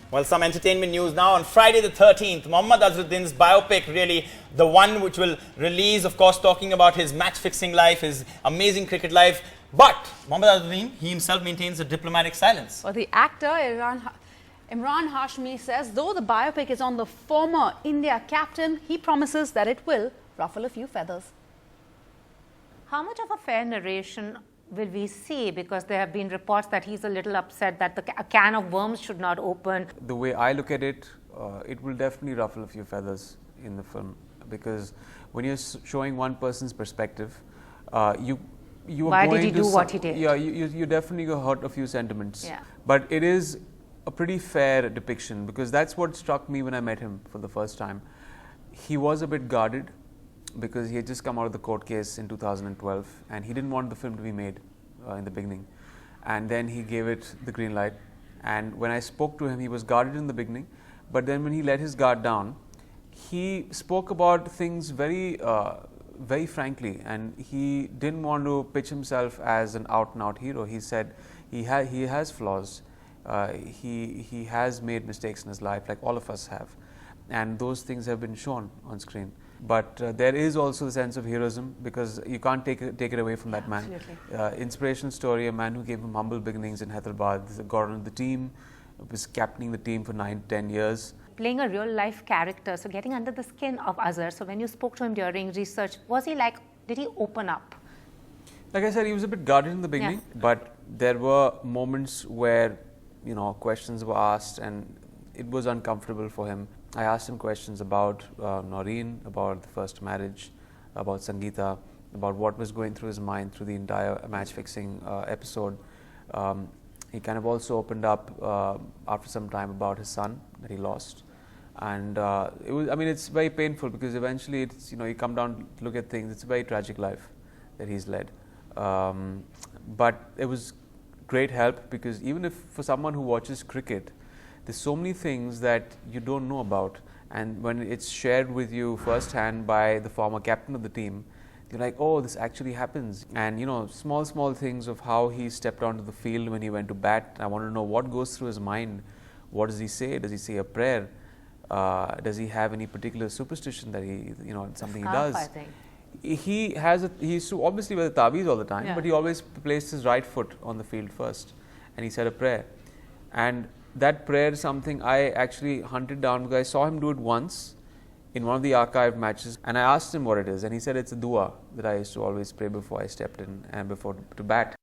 Well, some entertainment news now. On Friday the 13th, Mohammad Azharuddin's biopic, really the one which will release, of course, talking about his match-fixing life, his amazing cricket life. But Mohammad Azharuddin, he himself maintains a diplomatic silence. Well, the actor Emraan Hashmi says though the biopic is on the former India captain, he promises that it will ruffle a few feathers. How much of a fair narration will we see? Because there have been reports that he's a little upset that a can of worms should not open. The way I look at it, it will definitely ruffle a few feathers in the film, because when you're showing one person's perspective, you Why did he do what he did? Yeah, you definitely go hurt a few sentiments. Yeah. But it is a pretty fair depiction, because that's what struck me when I met him for the first time. He was a bit guarded, because he had just come out of the court case in 2012 and he didn't want the film to be made in the beginning, and then he gave it the green light. And when I spoke to him, he was guarded in the beginning, but then when he let his guard down, he spoke about things very frankly, and he didn't want to pitch himself as an out and out hero. He said he has flaws, he has made mistakes in his life like all of us have, and those things have been shown on screen. But there is also the sense of heroism, because you can't take it away from that man. Inspirational story, a man who came from humble beginnings in Hyderabad, got on the team, was captaining the team for 9-10 years. Playing a real life character, so getting under the skin of Azhar. So when you spoke to him during research, was he like, did he open up? Like I said, he was a bit guarded in the beginning, but there were moments where, you know, questions were asked and it was uncomfortable for him. I asked him questions about Noreen, about the first marriage, about Sangeeta, about what was going through his mind through the entire match-fixing episode. He kind of also opened up after some time about his son that he lost. And it was, I mean, it's very painful, because eventually it's, you know, you come down to look at things, it's a very tragic life that he's led. But it was great help, because even if for someone who watches cricket, there's so many things that you don't know about, and when it's shared with you firsthand by the former captain of the team, you're like, oh, this actually happens. And you know, small things of how he stepped onto the field when he went to bat. I want to know what goes through his mind. What does he say? Does he say a prayer? Does he have any particular superstition that he, you know, something he does? I think. He used to obviously wear the taweez all the time, but he always placed his right foot on the field first, and he said a prayer. And that prayer is something I actually hunted down, because I saw him do it once in one of the archived matches, and I asked him what it is, and he said it's a dua that I used to always pray before I stepped in and before to bat.